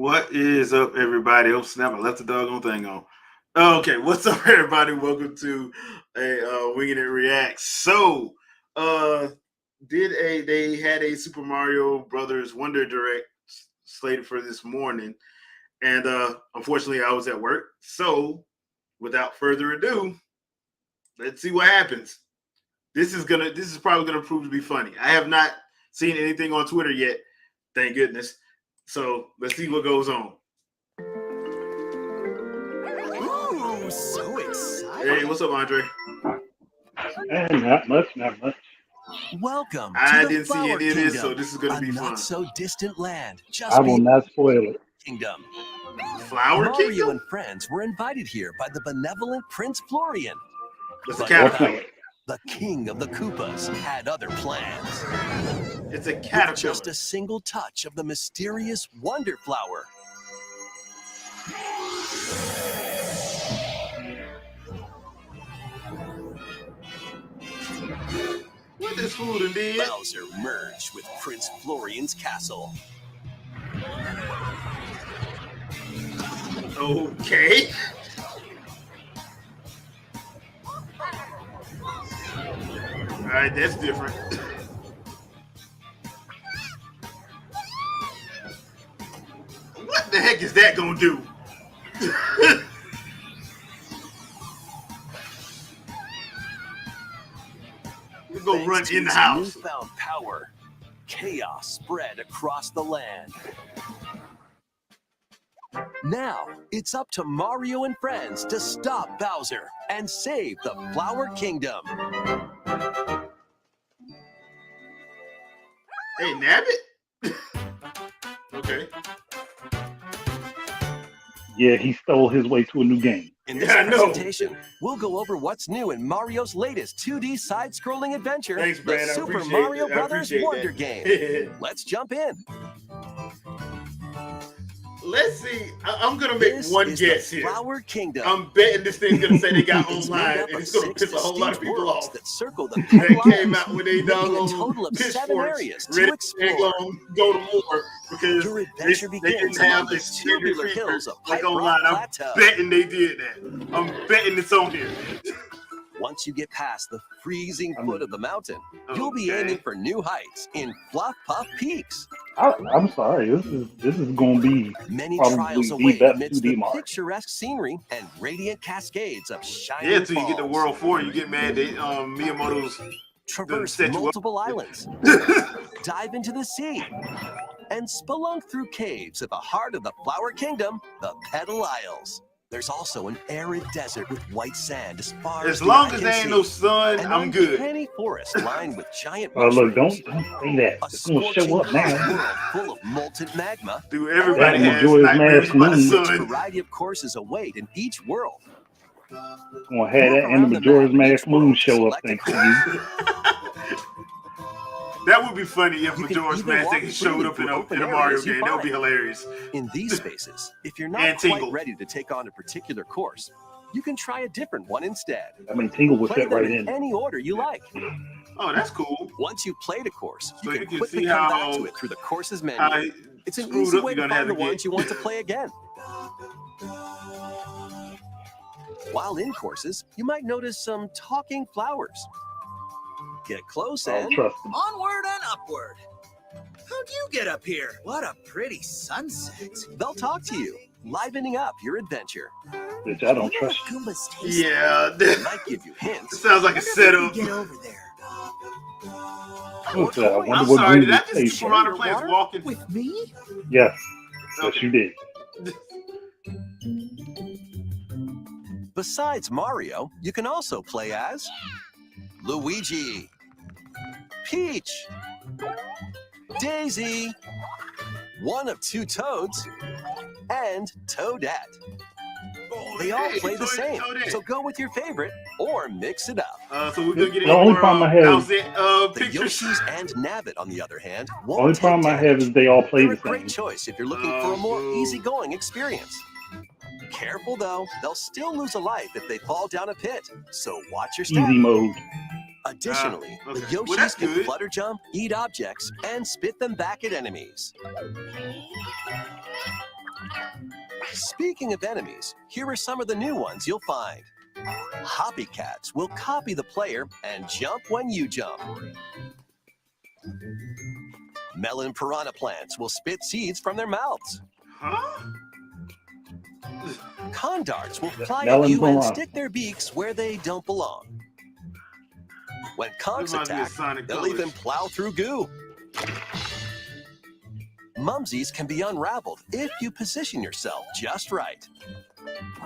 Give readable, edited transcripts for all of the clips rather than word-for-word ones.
What is up, everybody? Oh, snap! I left the doggone thing on. Okay, what's up, everybody? Welcome to a Wingin It Reacts. Uh, they had a Super Mario Brothers Wonder Direct slated for this morning, and unfortunately, I was at work. So, without further ado, let's see what happens. This is probably gonna prove to be funny. I have not seen anything on Twitter yet, thank goodness. So let's see what goes on. Ooh, so exciting. Hey, what's up, Andre? Not much, not much. Welcome I to the didn't see Flower any of this, so Kingdom, this is going to be a fun. not so distant land, just I will not spoil it. kingdom. Flower Mario Kingdom? and friends were invited here by the benevolent Prince Florian. It's a But caterpillar. the king of the Koopas had other plans. It's a With caterpillar. just a single touch of the mysterious Wonder Flower, What is food indeed? Bowser merged with Prince Florian's castle. Okay. All right, that's different. What the heck is that gonna do? We're gonna run Thanks to in the his house. newfound power, chaos spread across the land. Now, it's up to Mario and friends to stop Bowser and save the Flower Kingdom. Hey, Nabbit? Okay. Yeah, he stole his way to a new game. In this Yeah, I know. presentation, we'll go over what's new in Mario's latest 2D side-scrolling adventure, Thanks, the Brad. I Super appreciate Mario it. I Brothers appreciate Wonder that. Game. Let's jump in. Let's see. I'm gonna make This one is guess the here. Flower Kingdom. I'm betting this thing's gonna say they got It's made online, up and of it's gonna 6 piss a whole lot of distinct people worlds off. that circle the That Petal came Isles, out with a making a doggone total of 7 pitchforks. areas Ready? to explore. They're gonna go to war because Your they adventure didn't begins have among the the tubular features hills of like Pipe online. Rock I'm Plateau. betting they did that. I'm betting it's on here. Once you get past the freezing foot of the mountain, you'll be Okay. aiming for new heights in Fluff Puff Peaks. I'm sorry, this is going to be Many probably trials the await best amidst 2D the Mario. picturesque scenery and radiant cascades of shining Yeah, until you get to falls. World 4, you get mad that Miyamoto's Traverse set you up. multiple islands, dive into the sea, and spelunk through caves at the heart of the Flower Kingdom, the Petal Isles. There's also an arid desert with white sand as far As the long eye as can there ain't see, no sun, an I'm good. uncanny forest lined with giant Look, mushrooms, don't say that. a It's going to scorching show up hot now. world full of molten magma. Dude, everybody That has Majora's nightmares Mask about the Moon. Rich sun. variety of courses await in each world. It's going to have that and the Move around the Majora's map in Mask each Moon world, show up select a thanks to course. you. That would be funny if You can Majora's even Mask walk showed freely up in through a open Mario areas you game. That would be find. hilarious. In these spaces, if you're not And quite Tingle. ready to take on a particular course, you can try a different one instead. I mean, Tingle was Play set them right in in. any order you like. Oh, that's cool. Once you've played a course, So you you can can quickly see come how- back to it through the course's menu. I It's an screwed easy up, way you're to gonna find have the to ones get. you want to play again. While in courses, you might notice some talking flowers. Get close I'll and trust them. Onward and upward. How'd you get up here? What a pretty sunset. they'll talk to you, livening up your adventure. Bitch, I don't trust you. Goombas taste Yeah, They that might give you hints. sounds like a setup. Get over there. What's that? I wonder I'm what sorry, did I Goombas just taste see like. Ramona Plants water? walking? With me? Yes, yes, Okay. you did. Besides Mario, you can also play as Luigi, Peach, Daisy, one of 2 Toads, and Toadette. They all Hey, play the same, Toadette. so go with your favorite or mix it up. So we're gonna get The only problem I have- the The pictures. Yoshis and Nabbit, on the other hand, won't Only take problem I have damage. is they all play They're the a great same. choice if you're looking for a more boo. easygoing experience. Careful though, they'll still lose a life if they fall down a pit, so watch your step. Easy mode. Additionally, okay. the Well, that's Yoshis can good. flutter jump, eat objects, and spit them back at enemies. Speaking of enemies, here are some of the new ones you'll find. Copycats will copy the player and jump when you jump. Melon piranha plants will spit seeds from their mouths. Huh? Condarts will fly Melon at you and piranha. stick their beaks where they don't belong. When conks Reminds me of attack, Sonic they'll Colors. even plow through goo. Mumsies can be unraveled if you position yourself just right.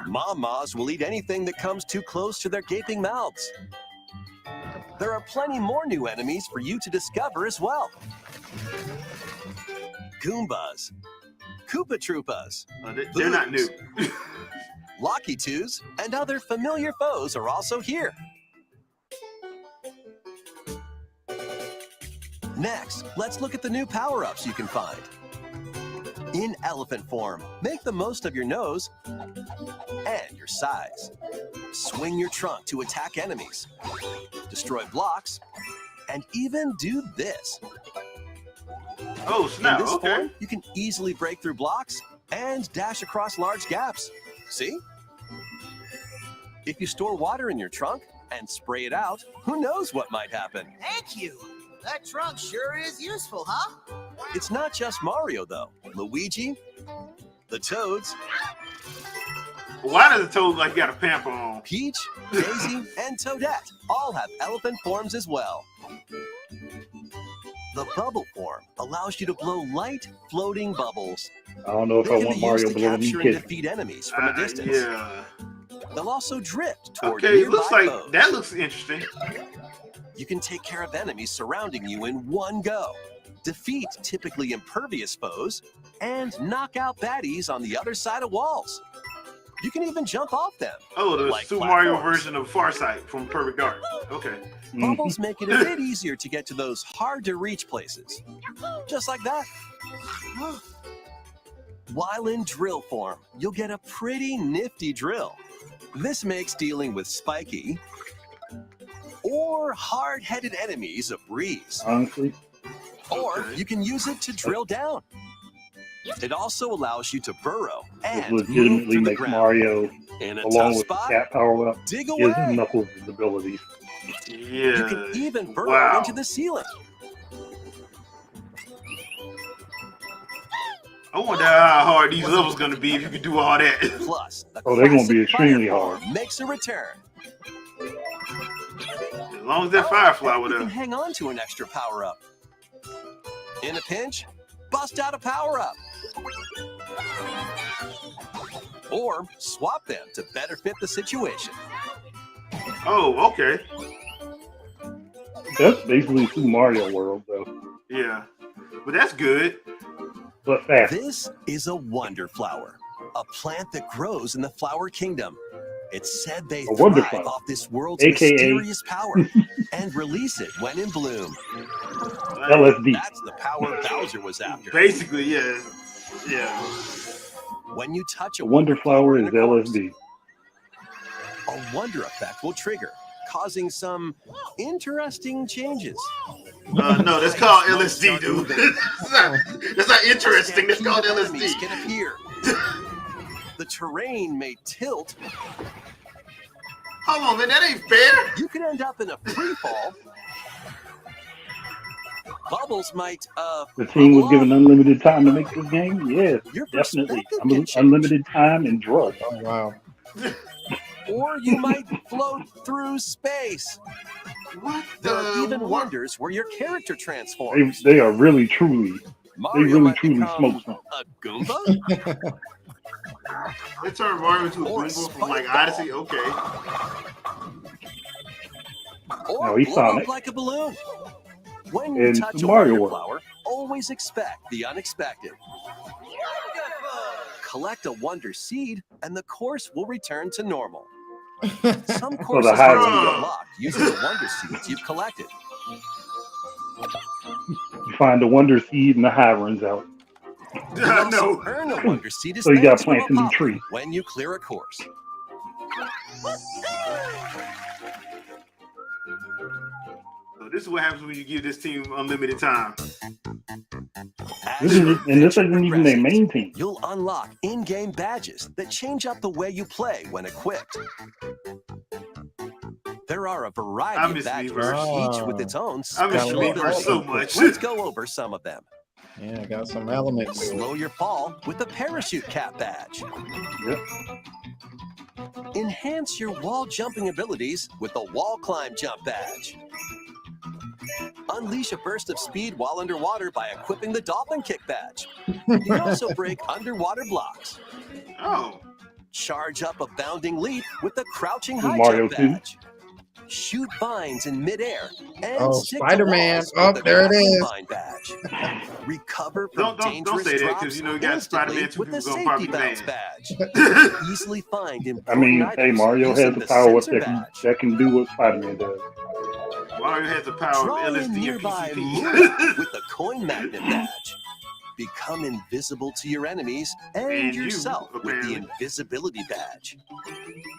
Mom-Mas will eat anything that comes too close to their gaping mouths. There are plenty more new enemies for you to discover as well. Goombas, Koopa Troopas, They're not new. Locky Twos, and other familiar foes are also here. Next, let's look at the new power-ups you can find. In elephant form, make the most of your nose and your size. Swing your trunk to attack enemies, destroy blocks, and even do this. Oh, snap. In this Okay. form, you can easily break through blocks and dash across large gaps. See? If you store water in your trunk and spray it out, who knows what might happen? Thank you. That trunk sure is useful, huh? It's not just Mario, though. Luigi, the Toads, Why does the toad like got a pamper on? Peach, Daisy, and Toadette all have elephant forms as well. The bubble form allows you to blow light, floating bubbles. I don't know if They I can want be Mario used to blowing me capture and kids. defeat enemies from a distance. Yeah. They'll also drift toward Okay, it nearby looks like foes. that looks interesting. You can take care of enemies surrounding you in one go, defeat typically impervious foes, and knock out baddies on the other side of walls. You can even jump off them. Oh, the Like Super Mario platforms. version of Farsight from Perfect Dark. Okay. Bubbles make it a bit easier to get to those hard-to-reach places. Just like that. While in drill form, you'll get a pretty nifty drill. This makes dealing with spiky or hard-headed enemies a breeze. Honestly, Or Okay. you can use it to drill down. It also allows you to burrow it and move legitimately through the makes ground. Mario, In a along tough with the spot, cat power up, dig gives him away. Knuckles' abilities. Yeah. You can even burrow Wow. into the ceiling. I wonder how hard these levels gonna be if you could do all that. Plus, the Oh, they're gonna be classic fire extremely form hard. makes a return. As long as that Firefly And with you can us. hang on to an extra power-up. In a pinch, bust out a power-up. Or swap them to better fit the situation. Oh, okay. That's basically Super Mario World, though, Yeah. But that's good. but fast. This is a wonder flower, a plant that grows in the flower kingdom. It's said they A wonder thrive flower, off this world's AKA mysterious power and release it when in bloom. LSD. That's the power Bowser was after. Basically, yeah. Yeah. When you touch a The Wonder Flower in is a corpse, LSD. a wonder effect will trigger, causing some interesting changes. No, that's called LSD, dude. that's not interesting. That's called Enemies LSD. can appear. The terrain may tilt. Hold on, man. That ain't fair. You could end up in a free fall. Bubbles might The team was bubble given up. unlimited time to make this game. Yes, Your definitely. perspective can change. Unlimited time and drugs. Oh, wow. Or you might float through space. What There are the? even what? wonders where your character transforms. They are really truly. They Mario really might truly become smoke something. a Goomba? They turned Mario into a Or a Goomba from like spike ball. Odyssey. Okay. Or No, he's blow Sonic. up like a balloon. When you In touch a Mario wonder World. flower, always expect the unexpected. Collect a wonder seed, and the course will return to normal. Some courses high will be ones. unlocked using the wonder seeds you've collected. You find the Wonder Seed and the high runs out. You also No. earn a wonder seed as So you gotta thanks from plant a new pop-up tree. when you clear a course. So This is what happens when you give this team unlimited time. This isn't even their main team. You'll unlock in-game badges that change up the way you play when equipped. There are a variety of badges, each with its own special ability. So much. Let's go over some of them. Yeah, I got some elements. Slow your fall with the parachute cap badge. Yep. Enhance your wall jumping abilities with the wall climb jump badge. Unleash a burst of speed while underwater by equipping the dolphin kick badge. You can also break underwater blocks. Oh. Charge up a bounding leap with the crouching high Mario jump 2. badge. Shoot vines in midair and Oh, stick to Spider-Man. walls Oh, with the there it grappling is. vine badge. Recover from dangerous don't say that, drops because you know you got instantly Spider-Man 2 with the people gonna safety probably bounce ban. badge. Easily find I important mean, items hey, Mario using has the the power sensor that can do what Spider-Man does. Mario has the power Draw of in LSD nearby and moon PCP. with the coin magnet badge. Become invisible to your enemies and you, yourself with the apparently. invisibility badge.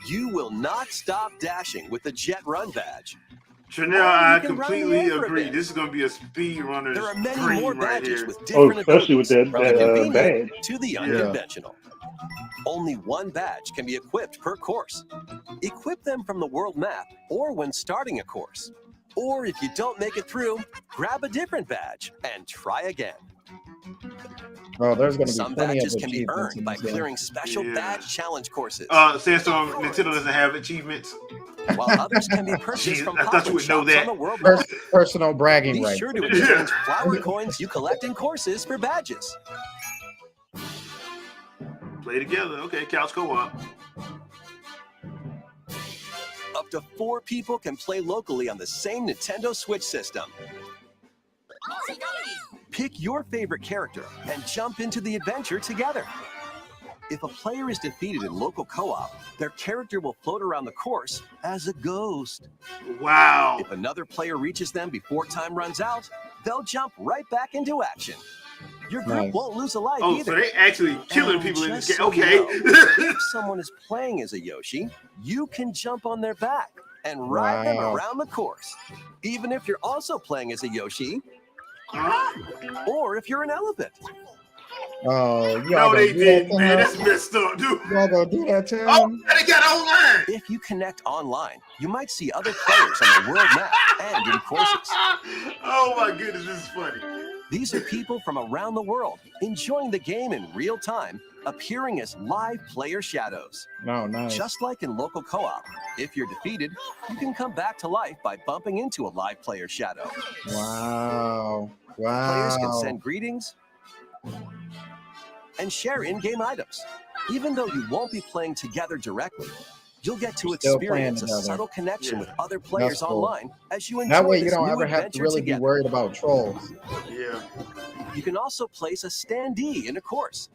You will not stop dashing with the jet run badge. Chanel, Or I you can run in completely the air for a agree. bit. This is going to be a speedrunner's There are many dream more right badges here. with Oh, different especially with abilities, that from the convenient badge. to the unconventional. Only one badge can be equipped per course. Equip them from the world map or when starting a course. Or if you don't make it through, grab a different badge and try again. Oh, there's going to be Some plenty badges of can be achievements earned in by this game. clearing special Yeah. badge challenge courses, Sandstorm, Nintendo doesn't have achievements. while others can be purchased Jeez, from I thought you pop-up would know shops that. on the world map. Personal bragging Be rights. sure to exchange flower coins you collect in courses for badges. Play together. Okay, couch co-op. Up to 4 people can play locally on the same Nintendo Switch system. Pick your favorite character and jump into the adventure together. If a player is defeated in local co-op, their character will float around the course as a ghost. Wow. If another player reaches them before time runs out, they'll jump right back into action. Your group Nice. won't lose a life Oh, either. so they actually killing And people in this just game. so you Okay. know, if someone is playing as a Yoshi, you can jump on their back and ride them Wow. around the course. Even if you're also playing as a Yoshi, Huh? or if you're an elephant. Oh, y'all No, gonna they do that didn't, to man. him? That's messed up, dude. Y'all gonna do that to Oh, him? they got online. If you connect online, you might see other players on the world map and in courses. Oh my goodness, this is funny. These are people from around the world enjoying the game in real time, appearing as live player shadows. No, nice. Just like in local co-op, if you're defeated, you can come back to life by bumping into a live player shadow. Wow. Players can Wow. send greetings and share in-game items. Even though you won't be playing together directly, you'll get to Still experience a playing together. subtle connection Yeah. with other players cool. online as you enjoy That way you this don't new ever have to adventure really be together. worried about trolls. Yeah. You can also place a standee in a course.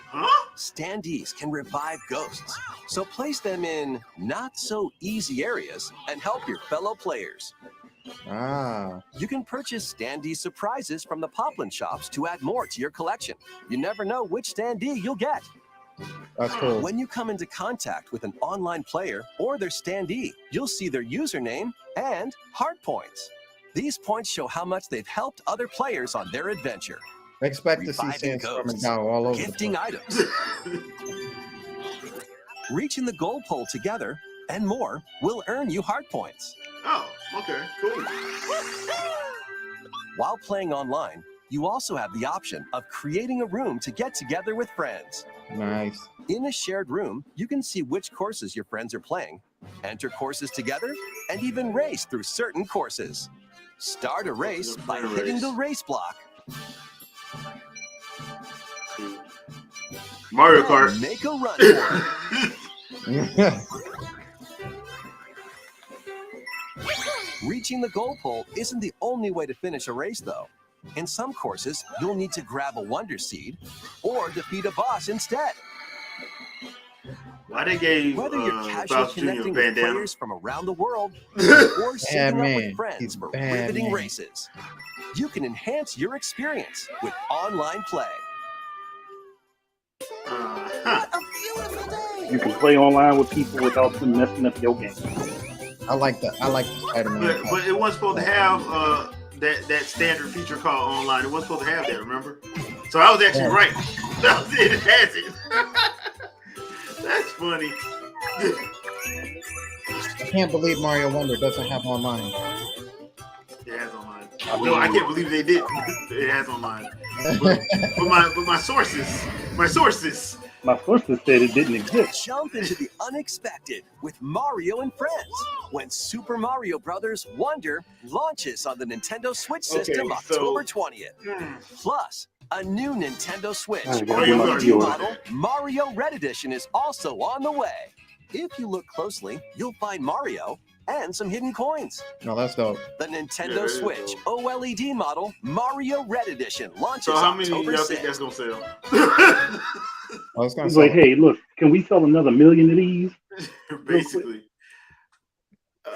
Huh? Standees can revive ghosts, so place them in not-so-easy areas and help your fellow players. Ah. You can purchase standee surprises from the Poplin shops to add more to your collection. You never know which standee you'll get. That's cool. When you come into contact with an online player or their standee, you'll see their username and heart points. These points show how much they've helped other players on their adventure. Expect to see Reviving Sandstorm ghosts, down all over gifting the place. items, reaching the goal pole together, and more will earn you heart points. Oh, okay, cool. While playing online, you also have the option of creating a room to get together with friends. Nice. In a shared room, you can see which courses your friends are playing, enter courses together, and even race through certain courses. Start a race by hitting the race block. Mario and Kart. make a run for it. Reaching the goal pole isn't the only way to finish a race, though. In some courses, you'll need to grab a Wonder Seed or defeat a boss instead. Why they gave Whether you're casually Bowser Jr. connecting with bandana? players from around the world or syncing up man. with friends He's for bad, riveting man. races, you can enhance your experience with online play. Uh-huh. You can play online with people without them messing up your game. I like the Spider-Man. But it wasn't supposed to have that standard feature called online. It wasn't supposed to have that. Remember? So I was actually Yeah. right. It has it. That's funny. I can't believe Mario Wonder doesn't have online. It has online. No, I can't believe they did. It has online. But my sources. My sources said it didn't exist. Jump into the unexpected with Mario and Friends when Super Mario Bros. Wonder launches on the Nintendo Switch system Okay, so- October 20th. Plus, a new Nintendo Switch I gotta get my OLED pre-order. model Mario Red Edition is also on the way. If you look closely, you'll find Mario and some hidden coins. No, that's dope. The Yeah, Nintendo that is Switch dope. OLED model Mario Red Edition launches So how many of October y'all think that's 6th. gonna sell? I was gonna He's say, like, hey, look, can we sell another 1,000,000 of these? Basically.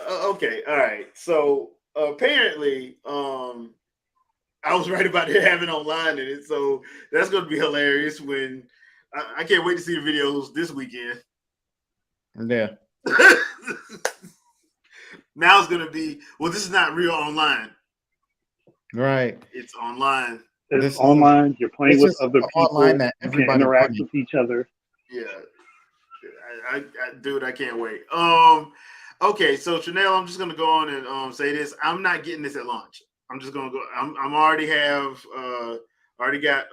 Okay, all right. So apparently, I was right about it having online in it. So that's gonna be hilarious when I can't wait to see the videos this weekend. yeah, Now it's gonna be this is not real online. right. It's online. It's This is- online. You're playing it's with just other people. online that You can everybody interact wanted. with each other. Yeah. Dude, I can't wait. Okay, so Chanel, I'm just gonna go on and say this. I'm not getting this at launch. I'm just gonna go. I'm already got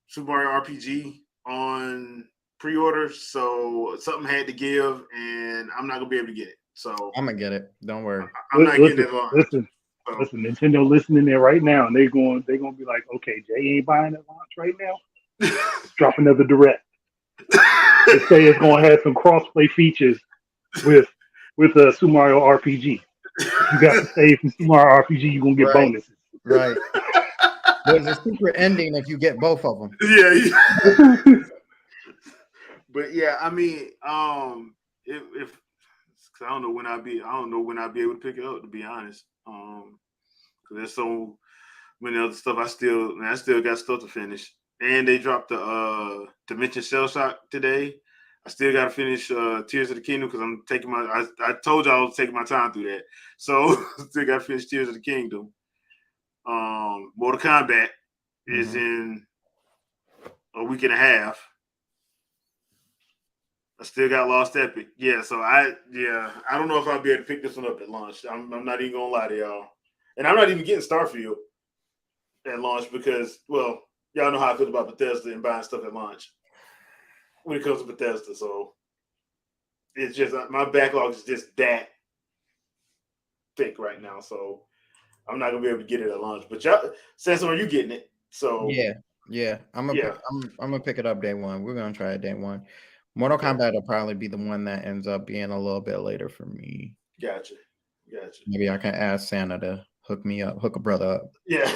Super Mario RPG on pre-order, so something had to give, and I'm not gonna be able to get it. So I'm gonna get it. Don't worry. I'm not getting it at launch. Listen, So, listen. Nintendo listening there right now, and they're gonna be like, okay, Jay ain't buying at launch right now. Drop another direct. They say it's gonna have some crossplay features with Super Mario RPG. If you got to save from Super Mario RPG, you're gonna get Right. bonuses. Right. There's a secret ending if you get both of them. yeah. But yeah, I mean, if 'cause I don't know when I'll be able to pick it up, to be honest. 'Cause there's so many other stuff I still got stuff to finish. And they dropped the Dimension Shell Shock today. I still got to finish Tears of the Kingdom because I'm taking I told y'all I was taking my time through that. So still got to finish Tears of the Kingdom. Mortal Kombat is in a week and a half. I still got Lost Epic. Yeah, so I don't know if I'll be able to pick this one up at launch. I'm not even gonna lie to y'all. And I'm not even getting Starfield at launch because, well, y'all know how I feel about Bethesda and buying stuff at launch when it comes to Bethesda. So it's just my backlog is just that thick right now. So I'm not gonna be able to get it at launch. But y'all, Samson, you getting it? So Yeah. I'm gonna pick it up day one. We're gonna try it day one. Mortal Kombat will probably be the one that ends up being a little bit later for me. Gotcha. Maybe I can ask Santa to hook a brother up. Yeah.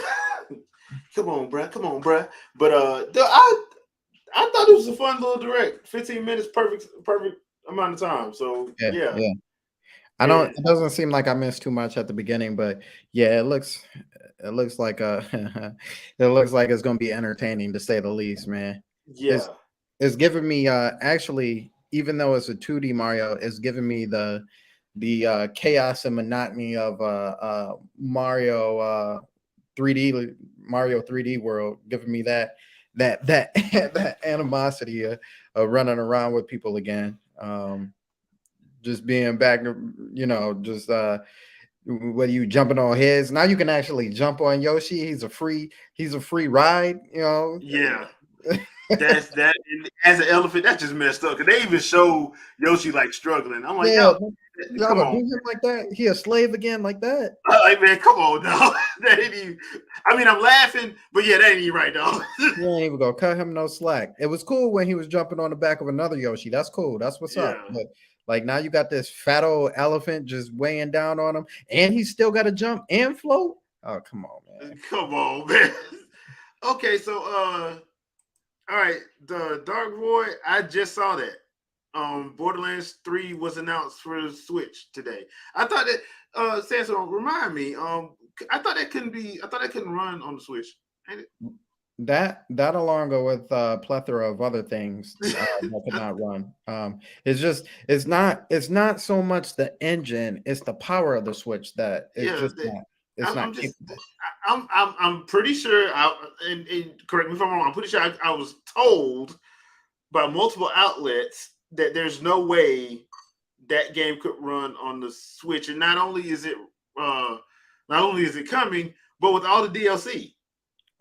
Come on, bruh. But I thought it was a fun little direct. 15 minutes, perfect amount of time. So yeah. It doesn't seem like I missed too much at the beginning, but yeah, it looks like it looks like it's gonna be entertaining to say the least, man. Yeah. It's giving me actually, even though it's a 2D Mario, it's giving me the chaos and monotony of Mario 3D World, giving me that that animosity of running around with people again. Just being back, just whether you jumping on heads. Now you can actually jump on Yoshi. He's a free ride, Yeah. That's that. And as an elephant, that's just messed up. Cause they even show Yoshi like struggling. I'm like, y'all come gonna on. do him like that? He a slave again like that? I'm like, man, come on, dog. That ain't even. I mean, I'm laughing, but yeah, that ain't even right, dog. You ain't even gonna cut him no slack. It was cool when he was jumping on the back of another Yoshi. That's cool. That's what's up. But like now you got this fat old elephant just weighing down on him, and he's still got to jump and float. Oh, come on, man. Come on, man. Okay, so all right, the Dark Void. I just saw that. Borderlands 3 was announced for the Switch today. I thought that Samson, remind me. I thought that couldn't run on the Switch. Ain't it? that along with a plethora of other things that could not run. It's not so much the engine, it's the power of the Switch that is Yeah, just not it's I'm, not I'm just capable. I'm pretty sure. And correct me if I'm wrong. I'm pretty sure I was told by multiple outlets that there's no way that game could run on the Switch. And uh, not only is it coming, but with all the DLC.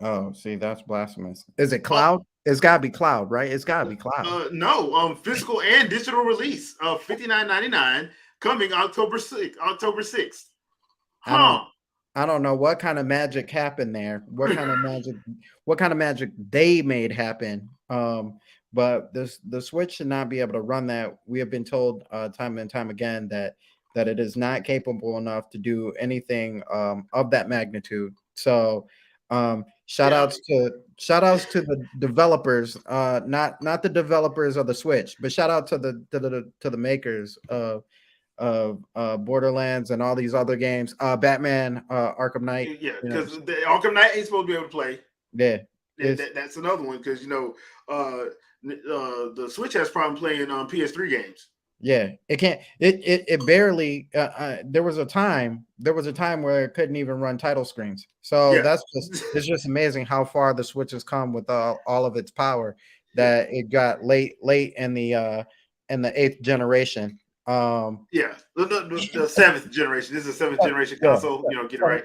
Oh, see, that's blasphemous. Is it Oh, cloud? It's gotta be cloud, right? It's gotta be cloud. no, physical and digital release of $59.99 coming October 6th. I don't Huh? I don't know what kind of magic happened there. What kind of magic they made happen. But this the Switch should not be able to run that. We have been told time and time again that it is not capable enough to do anything of that magnitude. So Yeah, shout outs to the developers, not the developers of the Switch, but shout out to the makers of Borderlands and all these other games. Batman, Arkham Knight. yeah, You know, because the Arkham Knight ain't supposed to be able to play. yeah, it's That's another one because the Switch has problem playing on PS3 games. yeah. It can't. It barely. There was a time where it couldn't even run title screens. So Yeah, that's just it's just amazing how far the Switch has come with all of its power. yeah, That it got late in the eighth generation. yeah. The seventh generation. This is a seventh generation Yeah. console. Get it right.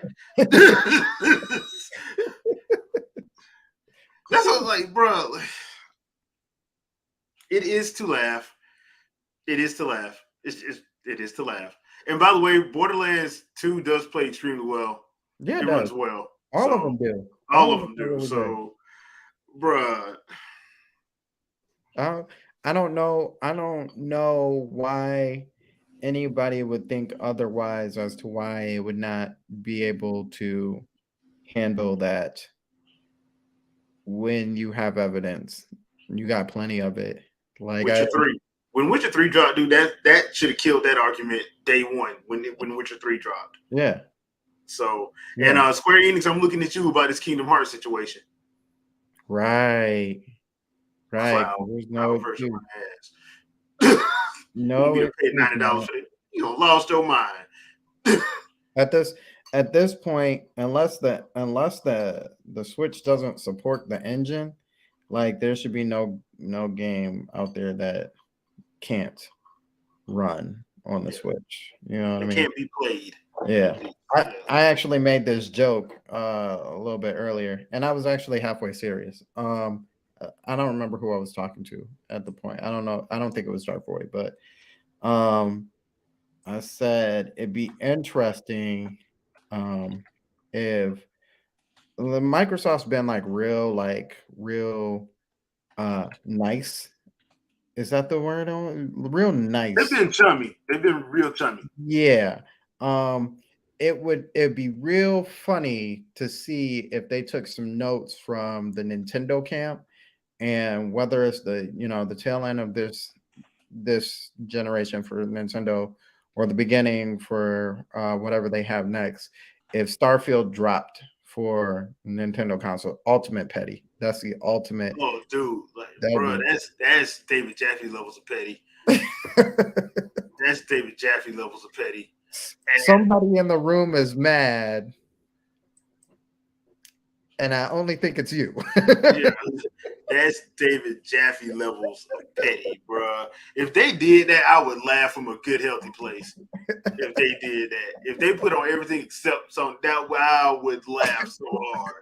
That's what like, bro. It is to laugh. It is to laugh. It is to laugh. And by the way, Borderlands 2 does play extremely well. Yeah, It it does. runs well. All of So them do. all All of of them them are do. really good. So, bruh. Uh, I don't know. I don't know why anybody would think otherwise as to why it would not be able to handle that when you have evidence. You got plenty of it. Like Witcher 3. When Witcher 3 dropped, dude, that should have killed that argument day one when Witcher 3 dropped. yeah, So, and yeah, Square Enix, I'm looking at you about this Kingdom Hearts situation. right, right. Cloud, There's no cloud version excuse. of my ass. You want No me to pay excuse, $90 man. for it? You don't lost your mind. At this point, unless the Switch doesn't support the engine, like there should be no game out there that can't run on the Yeah, Switch. You know what I it mean? can't be played. Yeah. I, Yeah. I actually made this joke a little bit earlier, and I was actually halfway serious. I don't remember who I was talking to at the point. I don't know. I don't think it was Dark Boy, but um I said it'd be interesting um if the Microsoft's been real nice. Is that the word? Real They've nice. been chummy. They've been real chummy. Yeah. Um it'd be real funny to see if they took some notes from the Nintendo camp, and whether it's the tail end of this generation for Nintendo or the beginning for whatever they have next. If Starfield dropped for Nintendo console, ultimate petty. That's the ultimate. Oh, dude, like, That'd bro, be that's David Jaffe levels of petty. That's David Jaffe levels of petty. And somebody in the room is mad, and I only think it's you. yeah, that's David Jaffe levels of petty, bro. If they did that, I would laugh from a good, healthy place. If they did that, if they put on everything except something, that I would laugh so hard.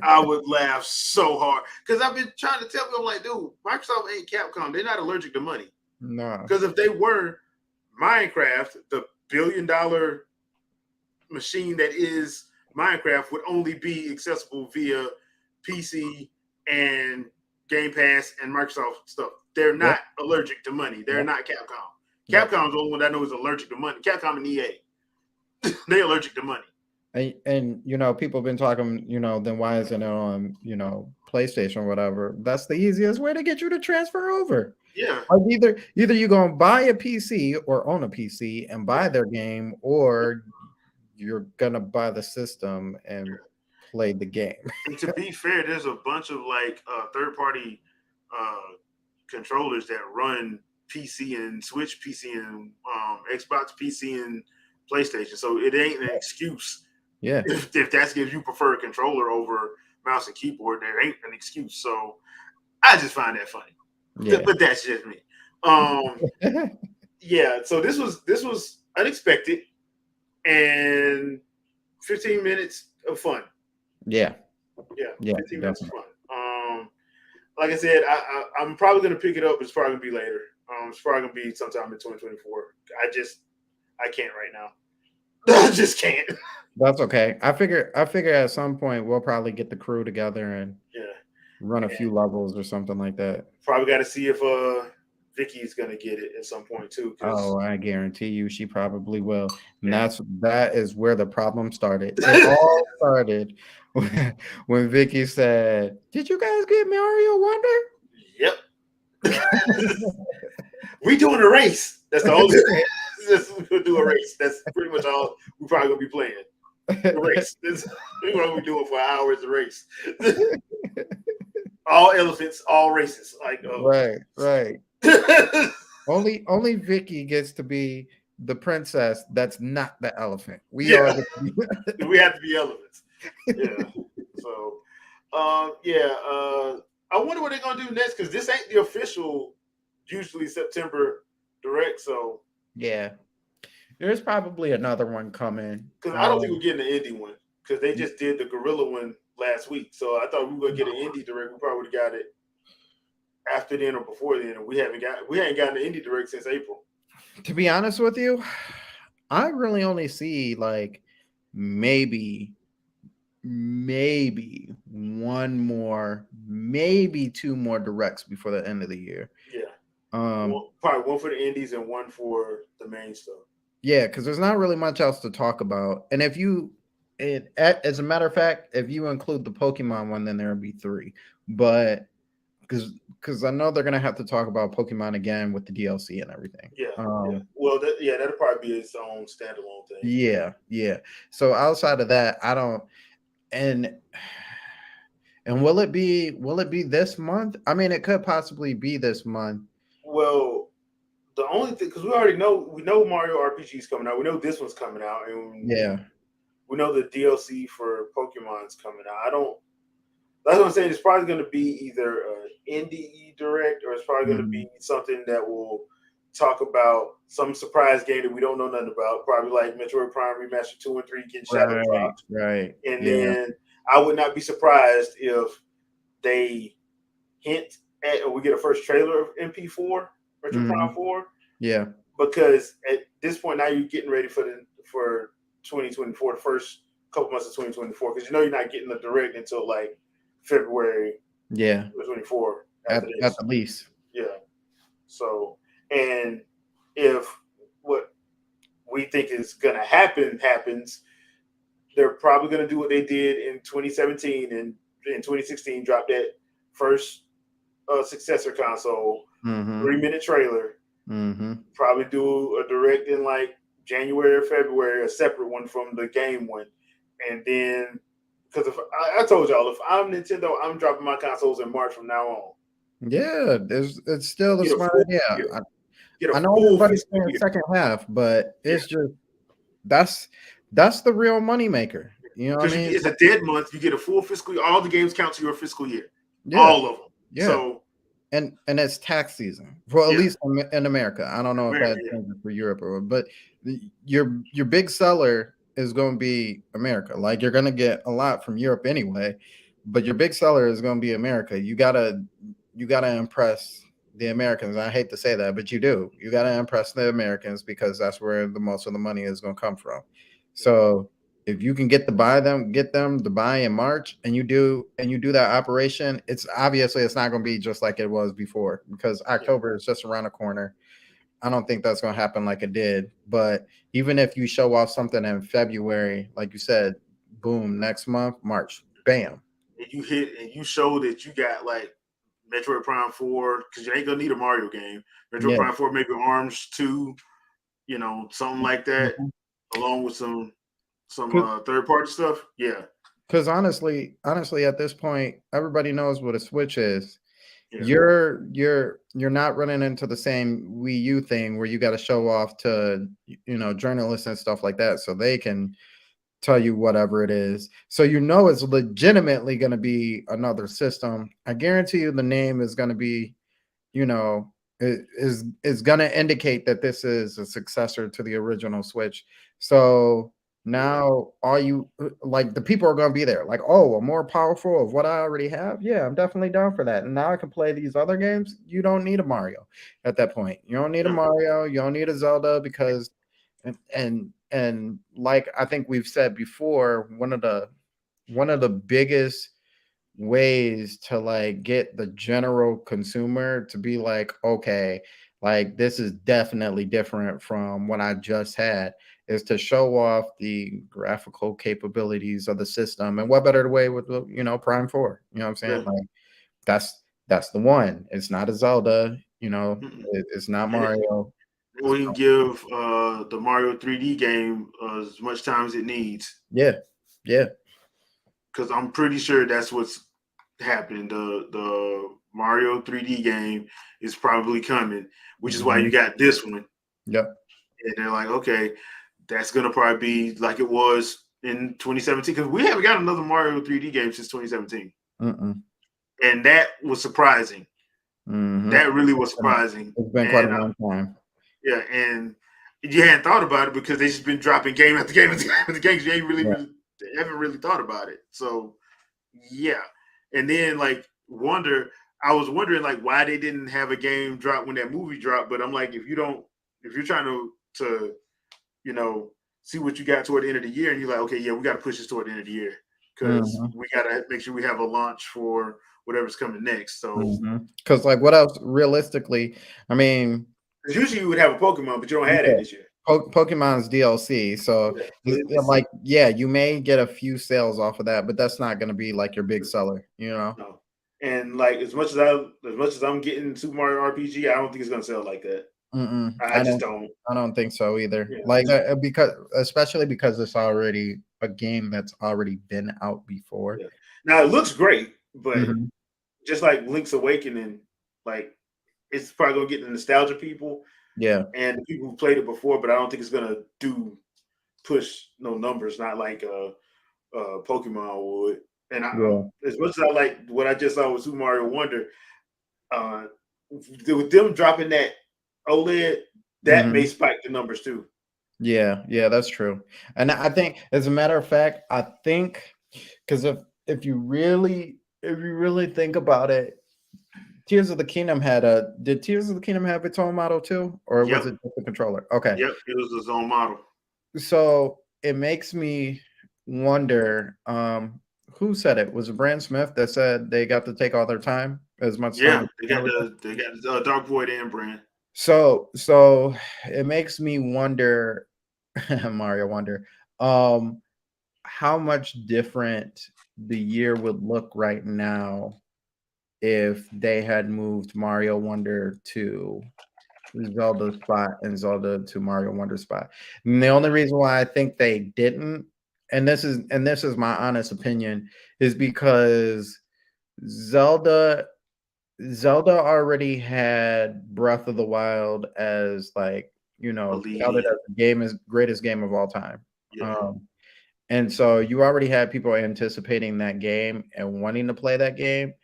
I would laugh so hard because I've been trying to tell people, like, dude, Microsoft ain't Capcom. They're not allergic to money. No. Because if they were, Minecraft, the billion-dollar machine that is Minecraft, would only be accessible via PC and Game Pass and Microsoft stuff. They're not allergic to money. They're not Capcom. Capcom's the only one that I know is allergic to money. Capcom and EA. They're allergic to money. And people have been talking, then why isn't it on, PlayStation or whatever? That's the easiest way to get you to transfer over. Yeah. Like either you're gonna buy a PC or own a PC and buy their game, or you're gonna buy the system and played the game. And to be fair, there's a bunch of like third party controllers that run PC and Switch PC and Xbox PC and PlayStation. So it ain't an excuse Yeah, if that's if you prefer a controller over mouse and keyboard. There ain't an excuse. So I just find that funny. yeah, But that's just me. Yeah. So this was unexpected and 15 minutes of fun. yeah, Yeah, yeah. 15 minutes of Definitely. fun. Like I said, I'm probably gonna pick it up. It's probably gonna be later. It's probably gonna be sometime in 2024. I can't right now. I just can't. That's okay. I figure at some point we'll probably get the crew together and Yeah, run a and few levels or something like that. probably got to see if Vicky's gonna get it at some point too. Because Oh, I guarantee you she probably will. And yeah. that is where the problem started. It all started when Vicky said, "Did you guys get Mario Wonder?" Yep, we doing a race. That's the only. We're gonna do a race. That's pretty much all we're probably gonna be playing. The race. This is what we're doing for hours. The race. All elephants, all races. Like Right. Only Vicky gets to be the princess that's not the elephant. We all yeah, get to be we have to be elephants. Yeah. So, yeah. I wonder what they're gonna do next because this ain't the official, usually September direct. So, Yeah. There's probably another one coming. because I don't think we're getting the indie one because they just did the Gorilla one last week. So I thought we were gonna get an indie direct. We probably would have got it after then or before then, and we hadn't gotten the indie direct since April. To be honest with you, I really only see like maybe one more, maybe two more directs before the end of the year. Yeah. Um, Probably one for the indies and one for the main stuff. yeah, because there's not really much else to talk about. And if you, as a matter of fact, if you include the Pokemon one, then there would be three. But because I know they're gonna have to talk about Pokemon again with the DLC and everything. Yeah. Well, that'll probably be its own standalone thing. Yeah. So outside of that, I don't. And will it be this month? I mean, it could possibly be this month. Well, the only thing because we know Mario RPG is coming out. We know this one's coming out, and Yeah. we know the DLC for Pokemon's coming out. That's what I'm saying. It's probably going to be either an indie direct or it's probably going to be something that will talk about some surprise game that we don't know nothing about. Probably like Metroid Prime Remaster 2 and 3 getting shadow dropped. Right. And Yeah. then I would not be surprised if they hint at or we get a first trailer of MP4, Metroid Prime 4. Yeah. Because at this point now you're getting ready for 2024, the first couple months of 2024, because you're not getting the direct until like February 24 at the least. Yeah. So, and if what we think is going to happen happens, they're probably going to do what they did in 2017 and in 2016, drop that first successor console, 3-minute trailer, probably do a direct in like January or February, a separate one from the game one. And then because if I told y'all, if I'm Nintendo, I'm dropping my consoles in March from now on. Yeah, it's still the smart idea. I know everybody's saying second half, but it's just that's the real moneymaker. You know what I mean? It's a dead month. You get a full fiscal year. All the games count to your fiscal year. Yeah. All of them. Yeah. So and it's tax season for at least in America. I don't know if that's for Europe but your big seller is going to be America. Like you're going to get a lot from Europe anyway, but your big seller is going to be America. You gotta impress the Americans. I hate to say that, but you do. You got to impress the Americans because that's where the most of the money is going to come from. So if you can get them to buy in March and you do that operation, it's obviously it's not going to be just like it was before because October is just around the corner. I don't think that's going to happen like it did. But even if you show off something in February, like you said, boom, next month, March, bam. And you hit and you show that you got like Metroid Prime 4, because you ain't going to need a Mario game. Metroid Prime 4, maybe ARMS 2, something like that, along with some third-party stuff. Yeah. Because honestly, at this point, everybody knows what a Switch is. Yeah. You're not running into the same Wii U thing where you got to show off to journalists and stuff like that so they can tell you whatever it is. So it's legitimately going to be another system. I guarantee you the name is going to be, you know, is going to indicate that this is a successor to the original Switch. So now all you like the people are going to be there like, oh, a more powerful of what I already have. Yeah, I'm definitely down for that. And now I can play these other games. You don't need a Mario at that point. You don't need a No. Mario. You don't need a Zelda because and like I think we've said before, one of the biggest ways to like get the general consumer to be like, okay, like this is definitely different from what I just had, is to show off the graphical capabilities of the system. And what better way with Prime 4? You know what I'm saying? Yeah. Like that's the one. It's not a Zelda, Mm-mm. it's not And Mario. we can give the Mario 3D game as much time as it needs, Yeah, yeah. because I'm pretty sure that's what's happening. The Mario 3D game is probably coming, which is why you Mhm. got this one. Yep. And they're like, okay, that's gonna probably be like it was in 2017, because we haven't got another Mario 3D game since 2017, Mm-mm. and that was surprising. Mhm. That really was surprising, It's been quite a and long time. yeah, and you hadn't thought about it because they just been dropping game after game after game after game. You ain't Yeah. haven't really thought about it. So yeah, and then like I was wondering like why they didn't have a game drop when that movie dropped. But I'm like, if you're trying to you know see what you got toward the end of the year, and you're like, okay, yeah, we got to push this toward the end of the year because Mhm. we got to make sure we have a launch for whatever's coming next. So Because like, what else? Realistically, I mean, 'cause usually you would have a Pokemon, but you don't have that yeah, this year. Pokemon's DLC. So Yeah, it's like, yeah, you may get a few sales off of that, but that's not going to be like your big seller. no. And like as much as I'm getting Super Mario RPG, I don't think it's gonna sell like that. Mm-mm. I just don't. I don't think so either. Yeah. Like, because especially because it's already a game that's already been out before. Yeah. Now it looks great, but Mhm. just like Link's Awakening, like it's probably gonna get the nostalgia people Yeah. and the people who played it before, but I don't think it's gonna do push no numbers, not like Pokemon would. And Yeah. as much as I like what I just saw with Super Mario Wonder, uh, with them dropping that OLED, that may Mhm. spike the numbers too. Yeah, yeah, that's true. And I think, as a matter of fact, I think because if you really think about it, Tears of the Kingdom did Tears of the Kingdom have its own model too, or was Yep, it just the controller? Okay, yep, it was his own model. so it makes me wonder. Who said it? Was it Brand Smith that said they got to take all their time, as much time Yeah, as they can with it? they got Dark Void and Brand. So it makes me wonder, Mario wonder, um, how much different the year would look right now if they had moved Mario Wonder to Zelda spot and Zelda to Mario Wonder spot. And the only reason why I think they didn't, and this is my honest opinion, is because Zelda Zelda already had Breath of the Wild as like, A lead touted in. as the game is greatest game of all time. Yeah. And so you already had people anticipating that game and wanting to play that game,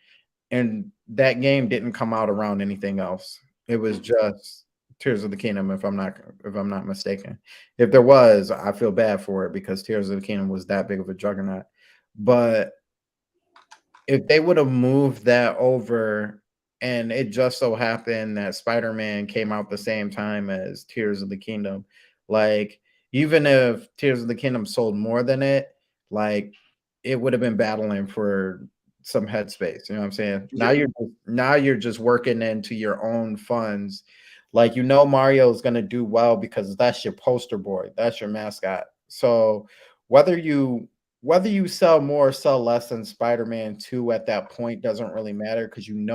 and that game didn't come out around anything else. It was Mm. just Tears of the Kingdom, if I'm not mistaken. If there was, I feel bad for it because Tears of the Kingdom was that big of a juggernaut. But if they would have moved that over, and it just so happened that Spider-Man came out the same time as Tears of the Kingdom, like, even if Tears of the Kingdom sold more than it, like, it would have been battling for some headspace. You know what I'm saying? Now Yeah. you're just working into your own funds. Like, Mario is gonna do well because that's your poster boy, that's your mascot. So whether you whether you sell more or sell less than Spider-Man 2 at that point doesn't really matter because you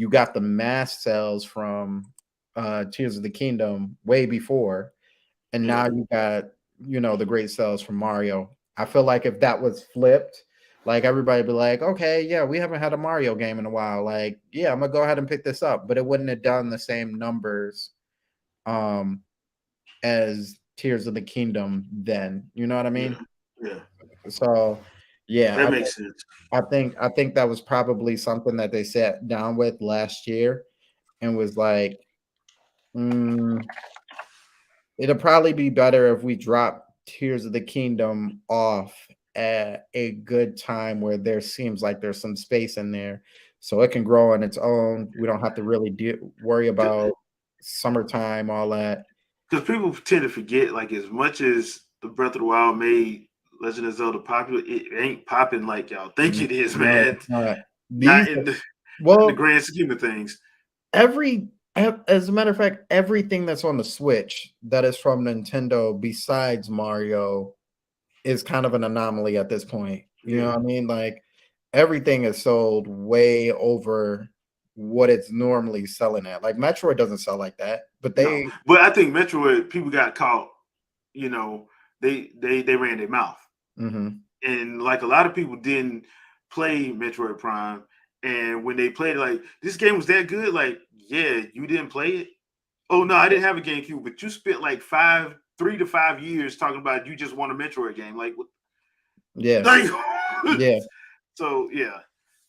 got the mass sales from Tears of the Kingdom way before, and Yeah. now you got the great sales from Mario. I feel like if that was flipped, like everybody be like, okay, yeah, we haven't had a Mario game in a while. Like, yeah, I'm gonna go ahead and pick this up, but it wouldn't have done the same numbers um as Tears of the Kingdom then. You know what I Yeah, mean? yeah, So yeah, that makes sense. I think that was probably something that they sat down with last year and was like, mm, it'll probably be better if we drop Tears of the Kingdom off at a good time where there seems like there's some space in there so it can grow on its own. We don't have to really worry about summertime, all that. Because people tend to forget, like, as much as the Breath of the Wild made Legend of Zelda popular, it ain't popping like y'all think it is, No, man. it's not. Not These in the well, grand scheme of things. as a matter of fact, everything that's on the Switch that is from Nintendo besides Mario is kind of an anomaly at this point. You know Yeah, what I mean? Like everything is sold way over what it's normally selling at. Like Metroid doesn't sell like that, but no. they But I think Metroid people got caught. You know, they ran their mouth, mhm. and like a lot of people didn't play Metroid Prime, and when they played, it, like this game was that good. Like, yeah, you didn't play it. Oh no, I didn't have a GameCube, but you spent like 3 to 5 years talking about you just want a Metroid game. Like, Yeah, like yeah, so yeah,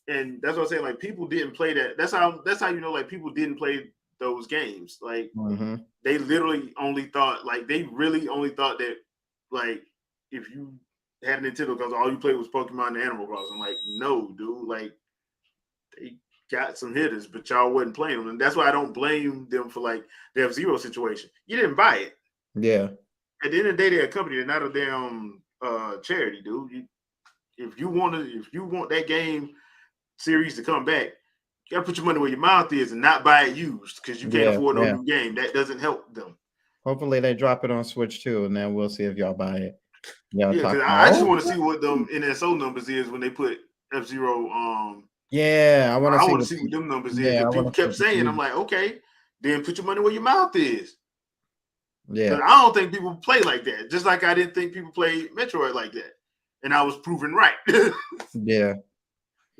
and that's what I'm saying. Like, people didn't play that. That's how you know, like, people didn't play those games. Like, mhm. they literally only thought, like, they really only thought that, like, if you had a Nintendo because all you played was Pokemon and Animal Crossing. Like, no, dude. Like, they got some hitters, but y'all wasn't playing them, and that's why I don't blame them for like the F-Zero situation. You didn't buy it. Yeah, At the end of the day, they're a company. They're not a damn charity, dude. If you want that game series to come back, you gotta put your money where your mouth is and not buy it used because you can't yeah, afford no yeah. new game. That doesn't help them. Hopefully they drop it on Switch too, and then we'll see if y'all buy it. Y'all Yeah, talk because about, I just oh, want to see what them NSO numbers is when they put F-Zero. yeah, I want to I see want to what see what them numbers is yeah, I because want people to see kept what the saying, I'm three, like, okay, then put your money where your mouth is. yeah, Because I don't think people play like that. Just like I didn't think people play Metroid like that. And I was proven right. yeah,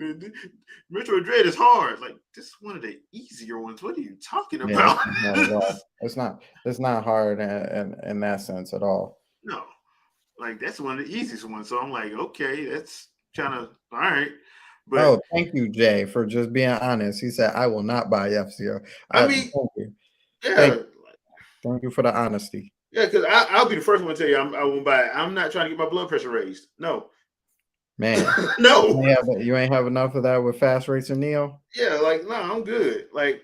Metroid Dread is hard. Like, this is one of the easier ones. What are you talking yeah. It's about? not at all. It's not hard in that sense at all. No. Like, that's one of the easiest ones. So I'm like, okay, that's kind of all right. But Oh, thank you, Jay, for just being honest. He said, "I will not buy F-Zero." I Thank mean, you, thank, yeah. thank you for the honesty, Yeah, because I'll be the first one to tell you I won't buy it. I'm not trying to get my blood pressure raised. No. man. No. You ain't have enough of that with Fast Racer Neo. Yeah, like, no, I'm good. Like,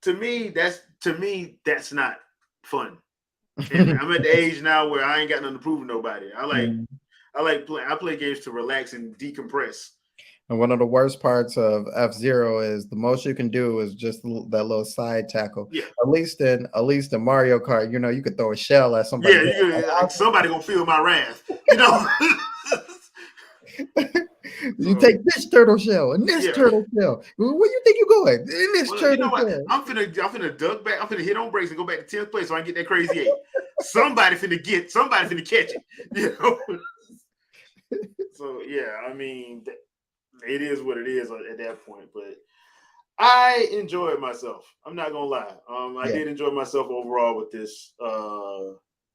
to me, that's not fun. And I'm at the age now where I ain't got nothing to prove to nobody. Mm. I play games to relax and decompress. And one of the worst parts of F-Zero is the most you can do is just that little side tackle. Yeah. At least in Mario Kart, you could throw a shell at somebody. Yeah, you like somebody gonna feel my wrath, you know. You So take this turtle shell and this yeah. turtle shell. Where you think you're going? In this Well, you know turtle what? shell. I'm finna duck back. I'm finna hit on brakes and go back to 10th place so I can get that crazy 8. Somebody finna catch it. You know. So yeah, I mean, it is what it is at that point. But I enjoyed myself. I'm not gonna lie. I Yeah, did enjoy myself overall with this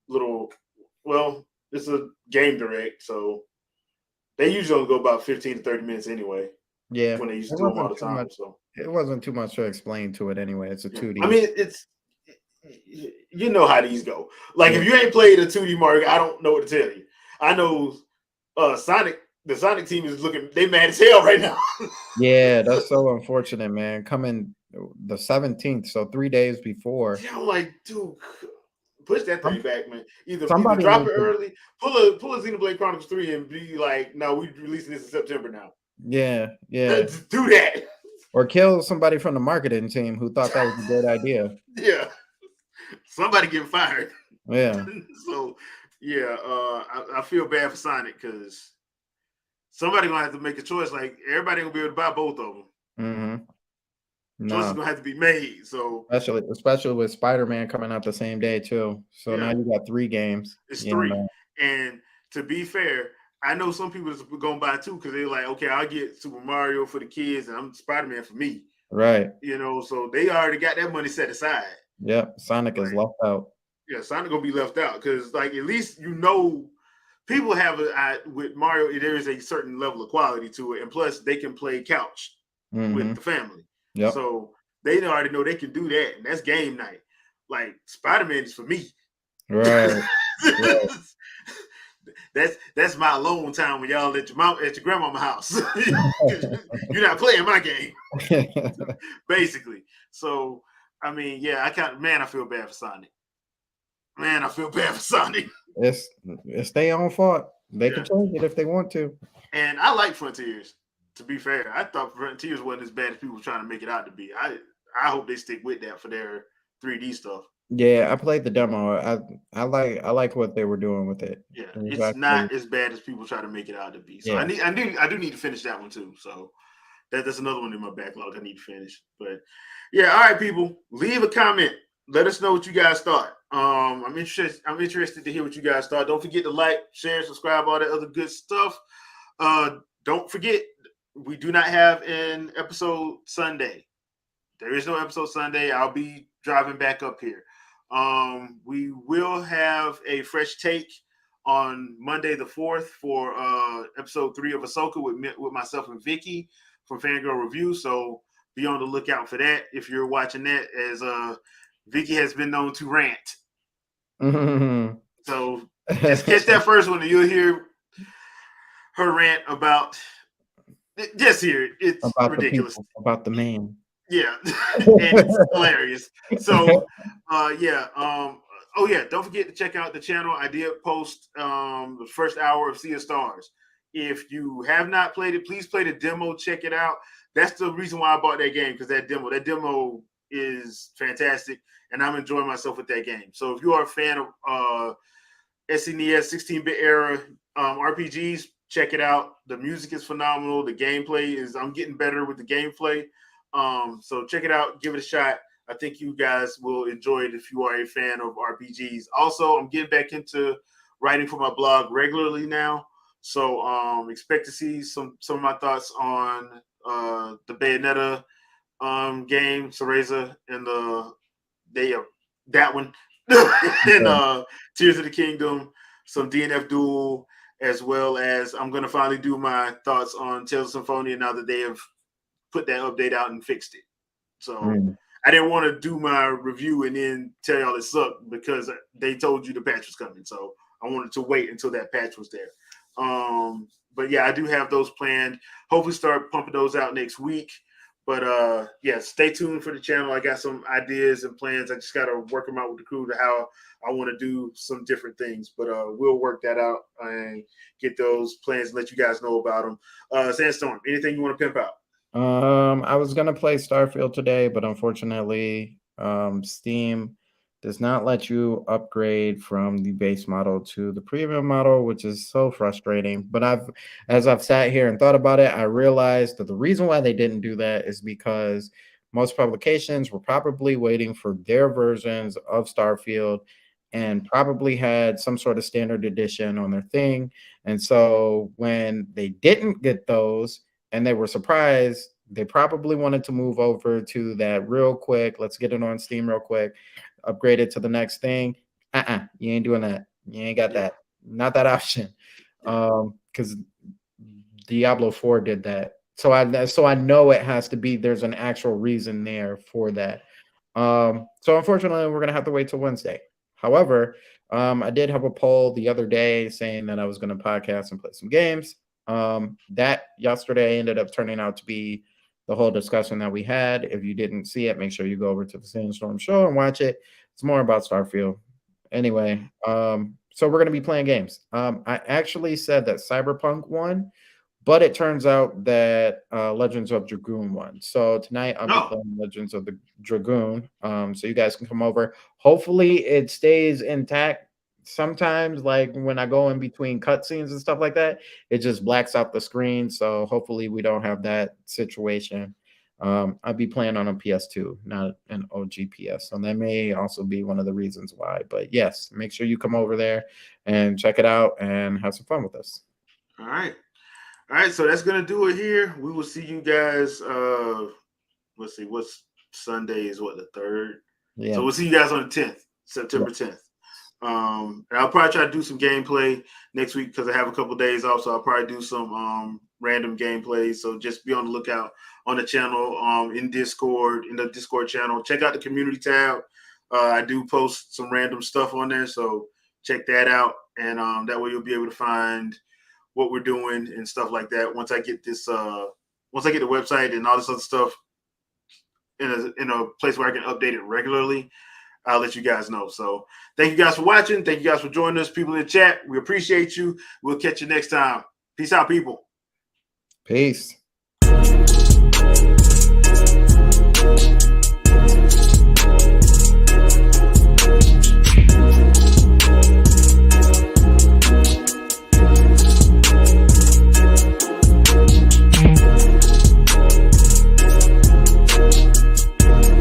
little. Well, it's a game direct, so they usually only go about 15 to 30 minutes anyway yeah. when they It used to do them all wasn't the too much. time. So It wasn't too much to explain to it anyway. It's a yeah, 2D. I mean, it's you know how these go. Like, Yeah, if you ain't played a 2D Mario, I don't know what to tell you. I know Sonic. The Sonic team is looking. They mad as hell right now. yeah. That's so unfortunate, man. Coming the 17th, so 3 days before. Yeah, I'm like, dude, push that thing Some- back, man. Either Somebody drop it needs to. early, pull a Xenoblade Chronicles 3 and be like, no, we releasing this in September now. Yeah, yeah. Do that. Or kill somebody from the marketing team who thought that was a great idea. Yeah. Somebody getting fired. Yeah. So yeah, I feel bad for Sonic because somebody gonna have to make a choice. Like, everybody gonna be able to buy both of them. Mm-hmm. Choices No, gonna have to be made. So especially with Spider-Man coming out the same day too. So now yeah, you got 3 games. it's Yeah, 3. man. And to be fair, I know some people is gonna buy two because they're like, okay, I'll get Super Mario for the kids and I'm Spider Man for me. Right. So they already got that money set aside. Yep. Sonic is Like, left out. yeah, Sonic gonna be left out because, like, at least people have with Mario. There is a certain level of quality to it, and plus they can play couch with Hmm. the family, Yep. so they already know they can do that, and that's game night. Like Spider Man is for me. Right. Right. That's my alone time when y'all at your grandmama house. You're not playing my game, basically. So I mean, yeah, I feel bad for Sonic. Man, I feel bad for Sonic. It's their own fault. They can Yeah. change it if they want to. And I like Frontiers. To be fair, I thought Frontiers wasn't as bad as people were trying to make it out to be. I hope they stick with that for their 3D stuff. Yeah, I played the demo. I like what they were doing with it. Yeah, It was it's actually, not as bad as people try to make it out to be. So yeah. I do need to finish that one too. So that's another one in my backlog I need to finish. But yeah, all right, people, leave a comment. Let us know what you guys thought. I'm interested to hear what you guys thought. Don't forget to like, share, subscribe, all that other good stuff. Don't forget, we do not have an episode Sunday. There is no episode Sunday. I'll be driving back up here. We will have a fresh take on Monday the 4th for episode 3 of Ahsoka with myself and Vicky from Fangirl Review. So be on the lookout for that if you're watching that, as Vicky has been known to rant. So just catch that first one and you'll hear her rant about. Just hear it. It's About the ridiculous. people, about the man. Yeah, and it's hilarious. So, yeah. Oh yeah, don't forget to check out the channel. I did post the first hour of Sea of Stars. If you have not played it, please play the demo. Check it out. That's the reason why I bought that game, because that demo is fantastic, and I'm enjoying myself with that game. So if you are a fan of SNES 16-bit era RPGs, check it out. The music is phenomenal. The gameplay is, I'm getting better with the gameplay. So check it out, give it a shot. I think you guys will enjoy it if you are a fan of RPGs. Also, I'm getting back into writing for my blog regularly now. So expect to see some of my thoughts on the Bayonetta game, Cereza, and that one, and Tears of the Kingdom, some DNF Duel, as well as I'm going to finally do my thoughts on Tales of Symphonia now that they have put that update out and fixed it. So I didn't want to do my review and then tell y'all it sucked because they told you the patch was coming. So I wanted to wait until that patch was there. But yeah, I do have those planned. Hopefully start pumping those out next week. But yeah, stay tuned for the channel. I got some ideas and plans. I just got to work them out with the crew to how I want to do some different things. But we'll work that out and get those plans and let you guys know about them. Sandstorm, anything you want to pimp out? I was gonna play Starfield today, but unfortunately, Steam does not let you upgrade from the base model to the premium model, which is so frustrating. But as I've sat here and thought about it, I realized that the reason why they didn't do that is because most publications were probably waiting for their versions of Starfield and probably had some sort of standard edition on their thing. And so when they didn't get those, and they were surprised, they probably wanted to move over to that real quick. Let's get it on Steam real quick, upgrade it to the next thing. You ain't doing that. You ain't got that. Not that option. Because Diablo 4 did that. So I know it has to be, there's an actual reason there for that. So unfortunately, we're gonna have to wait till Wednesday. However, I did have a poll the other day saying that I was going to podcast and play some games. That yesterday ended up turning out to be the whole discussion that we had. If you didn't see it, make sure you go over to the Sandstorm Show and watch it. It's more about Starfield. Anyway, so we're going to be playing games. I actually said that Cyberpunk won, but it turns out that Legends of Dragoon won. So tonight I'll be playing Legends of the Dragoon. So you guys can come over. Hopefully it stays intact. Sometimes, like when I go in between cutscenes and stuff like that, it just blacks out the screen. So hopefully we don't have that situation. I'd be playing on a PS2, not an OG PS. So that may also be one of the reasons why. But yes, make sure you come over there and check it out and have some fun with us. All right. All right. So that's gonna do it here. We will see you guys. Let's see. What's Sunday is what, the 3rd? Yeah. So we'll see you guys on the 10th, September 10th. And I'll probably try to do some gameplay next week because I have a couple days off. So I'll probably do some random gameplays. So just be on the lookout on the channel, in the Discord channel. Check out the community tab. I do post some random stuff on there. So check that out. And that way you'll be able to find what we're doing and stuff like that. Once I get this, once I get the website and all this other stuff in a place where I can update it regularly, I'll let you guys know. So thank you guys for watching. Thank you guys for joining us, people in the chat. We appreciate you. We'll catch you next time. Peace out, people. Peace.